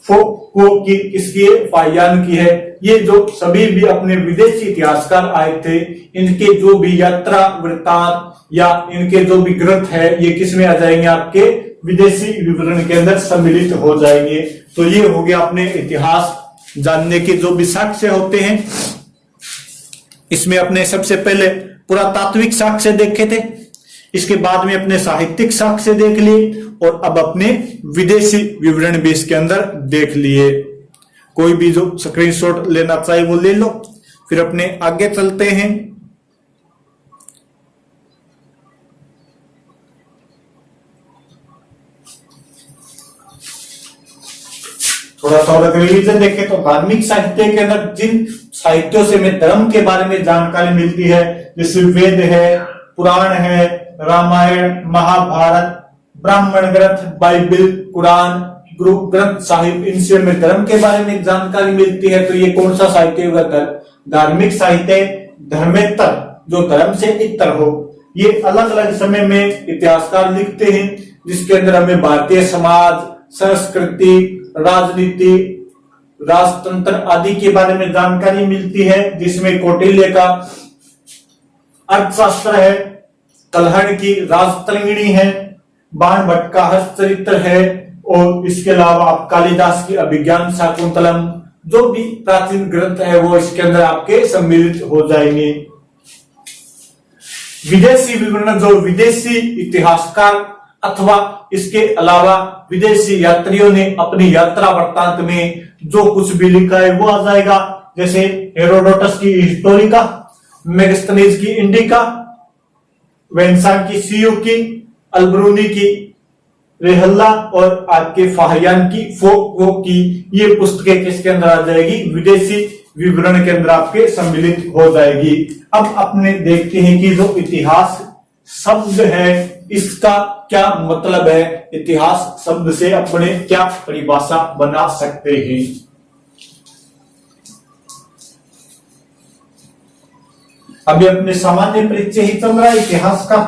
फोको की किसकी है, फाहियान की है। ये जो सभी भी अपने विदेशी इतिहासकार आए थे, इनके जो भी यात्रा वृत्तांत या इनके जो भी ग्रंथ है, ये किसमें आ जाएंगे, आपके विदेशी विवरण के अंदर सम्मिलित हो जाएंगे। तो ये हो गया अपने इतिहास जानने के जो भी साक्ष्य होते हैं। इसमें अपने सबसे पहले पुरातात्विक साक्ष्य देखे थे, इसके बाद में अपने साहित्यिक साक्ष्य देख लिए और अब अपने विदेशी विवरण भी इसके अंदर देख लिए। कोई भी जो स्क्रीनशॉट लेना चाहे वो ले लो, फिर अपने आगे चलते हैं। थोड़ा सा और रिवीजन देखें तो धार्मिक साहित्य के अंदर जिन साहित्यों से हमें धर्म के बारे में जानकारी मिलती है, जैसे वेद है, पुराण है, रामायण, महाभारत, ब्राह्मण ग्रंथ, बाइबल, कुरान, गुरु ग्रंथ साहिब, इनसे हमें धर्म के बारे में जानकारी मिलती है। तो ये कौन सा साहित्य होगा, धार्मिक साहित्य, धर्मेतर, जो धर्म से इतर हो। ये अलग अलग समय में इतिहासकार लिखते हैं, जिसके अंदर हमें भारतीय समाज, संस्कृति, राजनीति, राजतंत्र आदि के बारे में जानकारी मिलती है, जिसमें कौटिल्य का अर्थशास्त्र है, कलहड़ की राजतरंगिणी है, बाण भट्ट का हस्तचरित्र है, और इसके अलावा आप कालिदास की अभिज्ञान शाकुंतलम, जो भी प्राचीन ग्रंथ है वो इसके अंदर आपके सम्मिलित हो जाएंगे। विदेशी विवरण जो विदेशी इतिहासकार अथवा इसके अलावा विदेशी यात्रियों ने अपनी यात्रा वृत्तांत में जो कुछ भी लिखा है वो आ जाएगा। जैसे हेरोडोटस की हिस्टोरिका, मेगस्थनीज की इंडिका, वेन्सान की सियूकी, अल्ब्रूनी की रेहल्ला और आपके फाहियान की फोको की, ये पुस्तकें किसके अंदर आ जाएगी, विदेशी विवरण के अंदर आपके सम्मिलित हो जाएगी। अब अपने देखते हैं कि जो इतिहास शब्द है इसका क्या मतलब है, इतिहास शब्द से अपने क्या परिभाषा बना सकते हैं। अभी अपने सामान्य परिचय ही चल रहा है इतिहास का,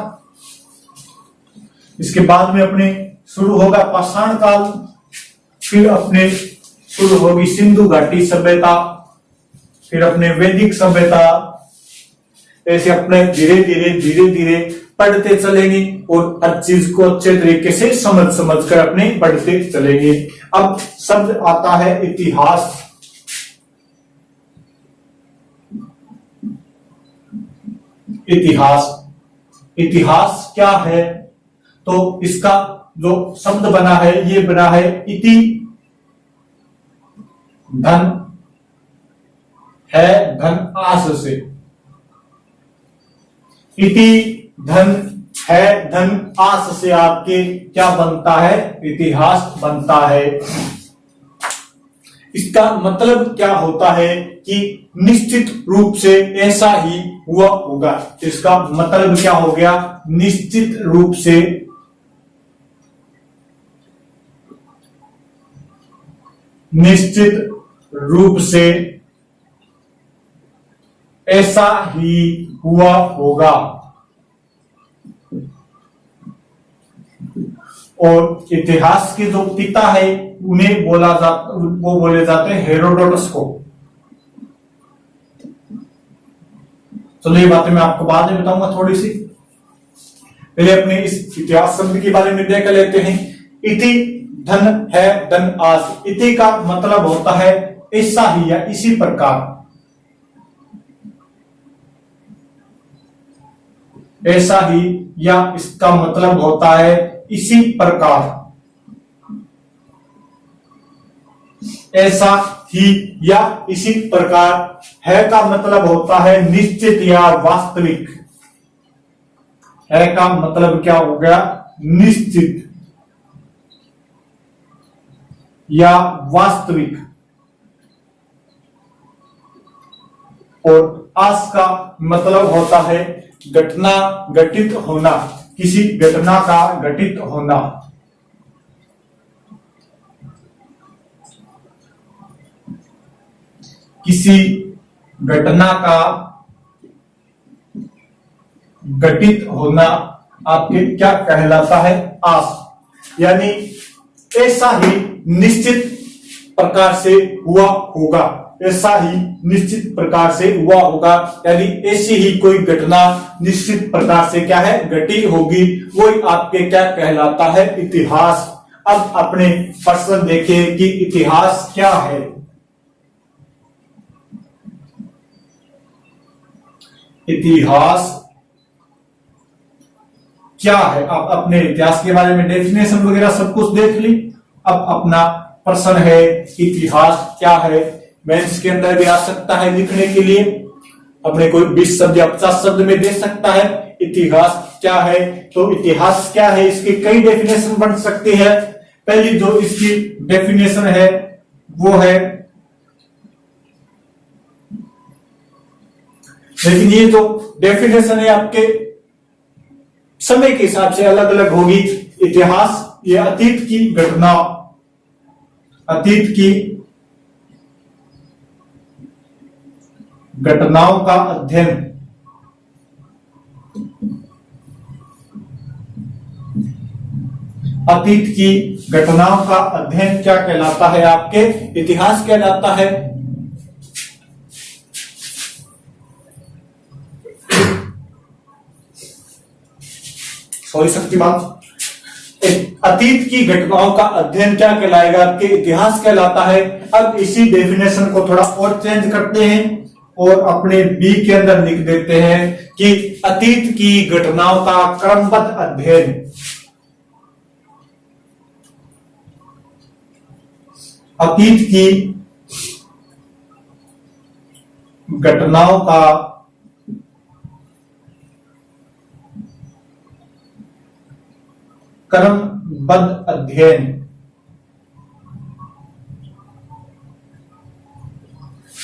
इसके बाद में अपने शुरू होगा पाषाण काल, फिर अपने शुरू होगी सिंधु घाटी सभ्यता, फिर अपने वैदिक सभ्यता। ऐसे अपने धीरे धीरे पढ़ते चलेंगे और हर चीज को अच्छे तरीके से समझ कर अपने पढ़ते चलेंगे। अब शब्द आता है इतिहास। इतिहास क्या है, तो इसका जो शब्द बना है ये बना है इति धन है धन आस से। इति धन है धन आस से आपके क्या बनता है, इतिहास बनता है। इसका मतलब क्या होता है कि निश्चित रूप से ऐसा ही हुआ होगा। इसका मतलब क्या हो गया, निश्चित रूप से ऐसा ही हुआ होगा। और इतिहास के जो पिता है उन्हें वो बोले जाते हैं हेरोडोटस को। चलो ये बातें मैं आपको बाद में बताऊंगा थोड़ी सी, पहले अपने इस इतिहास शब्द के बारे में देख लेते हैं। इति धन है धन आस। इति का मतलब होता है ऐसा ही या इसी प्रकार, ऐसा ही या इसका मतलब होता है इसी प्रकार। ऐसा ही या इसी प्रकार। है का मतलब होता है निश्चित या वास्तविक। है का मतलब क्या हो गया? निश्चित या वास्तविक। और आस का मतलब होता है घटना घटित होना, किसी घटना का घटित होना। किसी घटना का घटित होना आपके क्या कहलाता है? आस। यानी ऐसा ही निश्चित प्रकार से हुआ होगा, ऐसा ही निश्चित प्रकार से हुआ होगा, यानी ऐसी ही कोई घटना निश्चित प्रकार से क्या है? घटी होगी, वही आपके क्या कहलाता है? इतिहास। अब अपने प्रश्न देखें कि इतिहास क्या है। इतिहास क्या है? आप अपने इतिहास के बारे में डेफिनेशन वगैरह सब कुछ देख ली। अब अपना प्रश्न है इतिहास क्या है। मेंस के अंदर भी आ सकता है लिखने के लिए, अपने कोई 20 शब्द या 50 शब्द में दे सकता है इतिहास क्या है। तो इतिहास क्या है, इसकी कई डेफिनेशन बन सकती है। पहली जो इसकी डेफिनेशन है वो है, लेकिन ये जो डेफिनेशन है आपके समय के हिसाब से अलग अलग होगी। इतिहास ये अतीत की घटना, अतीत की घटनाओं का अध्ययन, अतीत की घटनाओं का अध्ययन क्या कहलाता है? आपके इतिहास कहलाता है। सॉरी शक्तिमान, अतीत की घटनाओं का अध्ययन क्या कहलाएगा? आपके इतिहास कहलाता है। अब इसी डेफिनेशन को थोड़ा और चेंज करते हैं और अपने बी के अंदर लिख देते हैं कि अतीत की घटनाओं का क्रमबद्ध अध्ययन, अतीत की घटनाओं का क्रमबद्ध अध्ययन।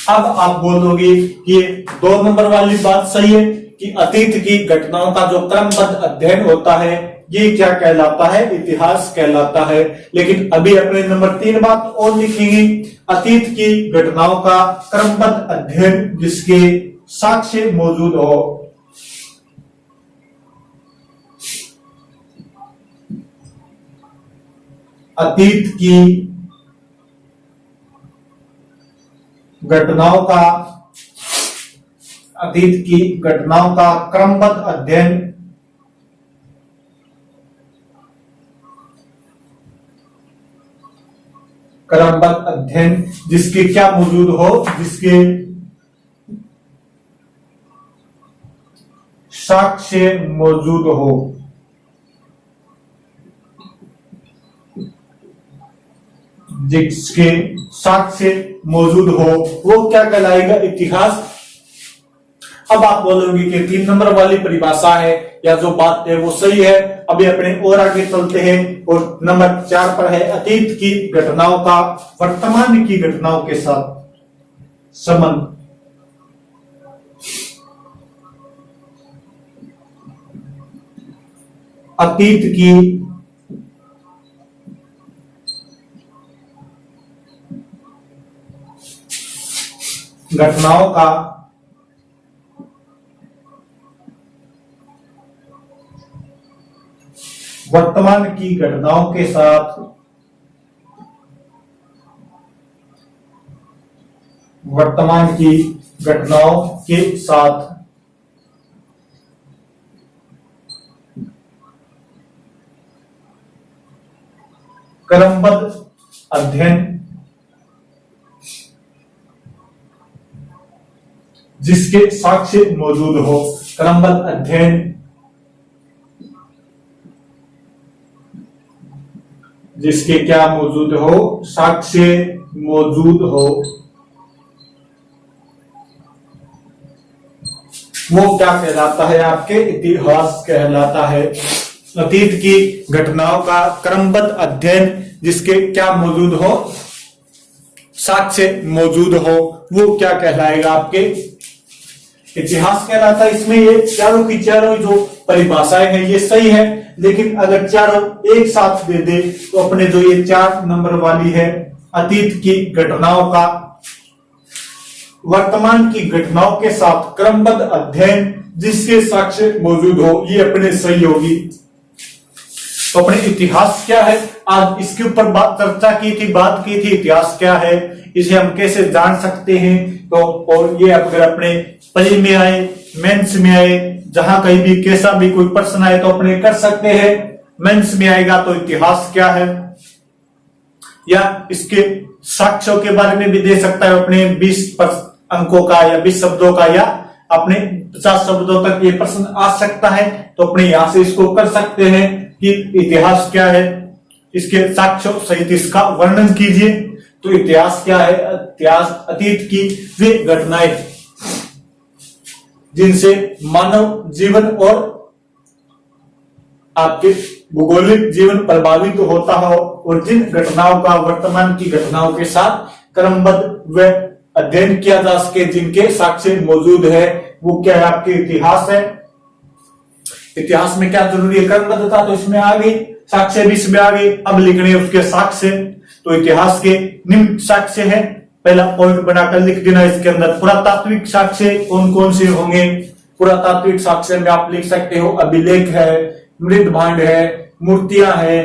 अब आप बोलोगे कि 2 नंबर वाली बात सही है कि अतीत की घटनाओं का जो क्रमबद्ध अध्ययन होता है ये क्या कहलाता है? इतिहास कहलाता है। लेकिन अभी अपने नंबर 3 बात और लिखेंगे, अतीत की घटनाओं का क्रमबद्ध अध्ययन जिसके साक्ष्य मौजूद हो। अतीत की घटनाओं का, अतीत की घटनाओं का क्रमबद्ध अध्ययन क्रमबद्ध अध्ययन जिसके क्या मौजूद हो? जिसके साक्ष्य मौजूद हो। जिसके साक्ष्य मौजूद हो वो क्या कहलाएगा? इतिहास। अब आप बोलोगे कि 3 नंबर वाली परिभाषा है या जो बात है वो सही है। अभी अपने और आगे चलते हैं और नंबर 4 पर है अतीत की घटनाओं का वर्तमान की घटनाओं के साथ संबंध। अतीत की घटनाओं का वर्तमान की घटनाओं के साथ, वर्तमान की घटनाओं के साथ क्रमबद्ध अध्ययन जिसके साक्ष्य मौजूद हो। क्रमबद्ध अध्ययन जिसके क्या मौजूद हो? साक्ष्य मौजूद हो वो क्या कहलाता है? आपके इतिहास कहलाता है। अतीत की घटनाओं का क्रमबद्ध अध्ययन जिसके क्या मौजूद हो, साक्ष्य मौजूद हो, वो क्या कहलाएगा? आपके इतिहास कहलाता है। इसमें ये चारों की चारों जो परिभाषाएं हैं ये सही है, लेकिन अगर चारों एक साथ दे दे तो अपने जो ये 4 नंबर वाली है, अतीत की घटनाओं का वर्तमान की घटनाओं के साथ क्रमबद्ध अध्ययन जिसके साक्ष्य मौजूद हो, ये अपने सही होगी। तो अपने इतिहास क्या है, आज इसके ऊपर चर्चा की थी, बात की थी। इतिहास क्या है, इसे हम कैसे जान सकते हैं? तो और ये अगर अपने प्री में आए, मेंस में आए, जहां कहीं भी कैसा भी कोई प्रश्न आए तो अपने कर सकते हैं। मेंस में आएगा तो इतिहास क्या है, या इसके साक्ष्यों के बारे में भी दे सकता है अपने 20 अंकों का या 20 शब्दों का, या अपने 50 शब्दों तक ये प्रश्न आ सकता है। तो अपने यहां से इसको कर सकते हैं कि इतिहास क्या है, इसके साक्ष्यों सहित इसका वर्णन कीजिए। तो इतिहास क्या है? इतिहास अतीत की वे घटनाएं जिनसे मानव जीवन और आपके भौगोलिक जीवन प्रभावित होता हो, और जिन घटनाओं का वर्तमान की घटनाओं के साथ क्रमबद्ध व अध्ययन किया जा सके, जिनके साक्ष्य मौजूद है, वो क्या है? आपके इतिहास है। इतिहास में क्या जरूरी है? क्रमबद्धता, तो इसमें आ गई, साक्ष्य भी इसमें आ गई। अब लिखने उसके साक्ष्य। तो इतिहास के निम्न साक्ष्य है, पहला पॉइंट बनाकर लिख देना। इसके अंदर पुरातात्विक साक्ष्य कौन कौन से होंगे? पुरातात्विक साक्ष्य में आप लिख सकते हो अभिलेख है, मृद भांड है, मूर्तियां है,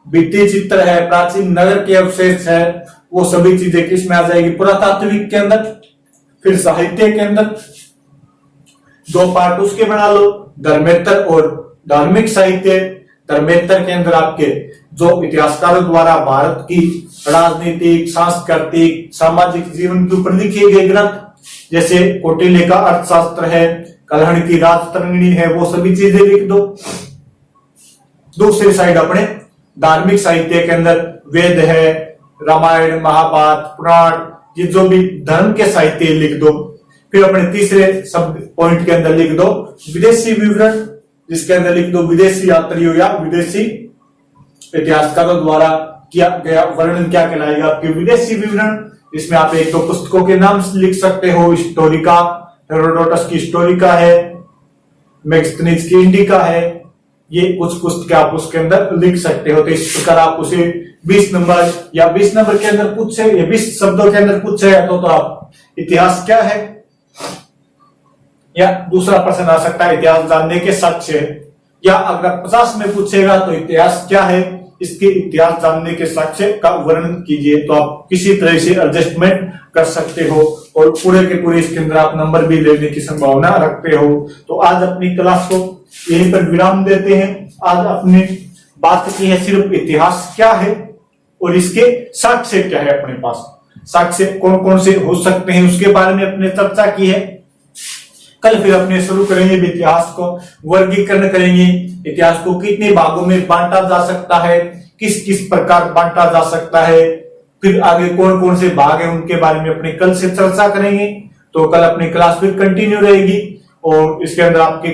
भित्ति चित्र है, प्राचीन नगर के अवशेष है, वो सभी चीजें किसमें आ जाएगी? पुरातात्विक के अंदर। फिर साहित्य के अंदर 2 पार्ट उसके बना लो, धर्मेतर और धार्मिक साहित्य। धर्मेतर के अंदर आपके जो इतिहासकारों द्वारा भारत की राजनीतिक, सांस्कृतिक, सामाजिक जीवन के ऊपर लिखे गए ग्रंथ, जैसे कौटिल्य का अर्थशास्त्र है, कल्हण की राजतरंगिणी है, वो सभी चीजें लिख दो। दूसरी साइड अपने धार्मिक साहित्य के अंदर वेद है, रामायण, महाभारत, पुराण, ये जो भी धर्म के साहित्य लिख दो। फिर अपने तीसरे शब्द पॉइंट के अंदर लिख दो विदेशी विवरण, जिसके अंदर लिख दो विदेशी यात्रियों या विदेशी इतिहासकारों द्वारा किया गया वर्णन क्या कहलाएगा? आपके विदेशी विवरण। इसमें आप 1-2 पुस्तकों के नाम लिख सकते हो। हिस्टोरिका, हेरोडोटस की हिस्टोरिका है, मैगस्थनीज की इंडिका है, ये कुछ पुस्तकें आप उसके अंदर लिख सकते हो। तो इस प्रकार आप उसे 20 नंबर या 20 नंबर के अंदर पूछे या 20 शब्दों के अंदर पूछे तो आप इतिहास क्या है, या दूसरा प्रश्न आ सकता है इतिहास जानने के साक्ष्य, या अगर 50 में पूछेगा तो इतिहास क्या है, इसके इतिहास जानने के साक्ष्य का वर्णन कीजिए। तो आप किसी तरह से एडजस्टमेंट कर सकते हो और पूरे के पूरे इसके अंदर आप नंबर भी लेने की संभावना रखते हो। तो आज अपनी क्लास को यहीं पर विराम देते हैं। आज अपनी बात की है सिर्फ इतिहास क्या है और इसके साक्ष्य क्या है। अपने पास साक्ष्य कौन कौन से हो सकते हैं उसके बारे में अपने चर्चा की है। कल फिर अपने शुरू करेंगे इतिहास को, वर्गीकरण करेंगे, इतिहास को कितने भागों में बांटा जा सकता है, किस किस प्रकार बांटा जा सकता है, फिर आगे कौन कौन से भाग हैं उनके बारे में अपने कल से चर्चा करेंगे। तो कल अपनी क्लास फिर कंटिन्यू रहेगी और इसके अंदर आपके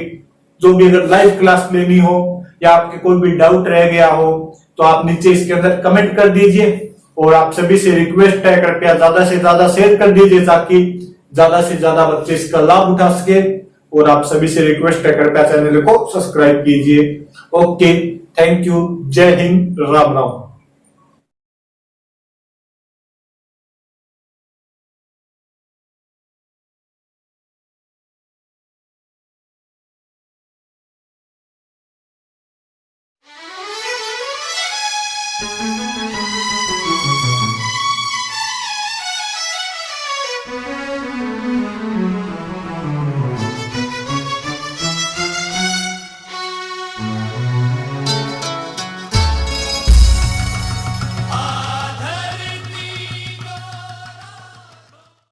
जो भी अगर लाइव क्लास लेनी हो या आपके कोई भी डाउट रह गया हो तो आप नीचे इसके अंदर कमेंट कर दीजिए। और आप सभी से रिक्वेस्ट है कृपया ज्यादा से ज्यादा शेयर कर दीजिए ताकि ज्यादा से ज्यादा बच्चे इसका लाभ उठा सके। और आप सभी से रिक्वेस्ट है कृपया चैनल को सब्सक्राइब कीजिए। ओके, थैंक यू, जय हिंद, राम राम। Thank you.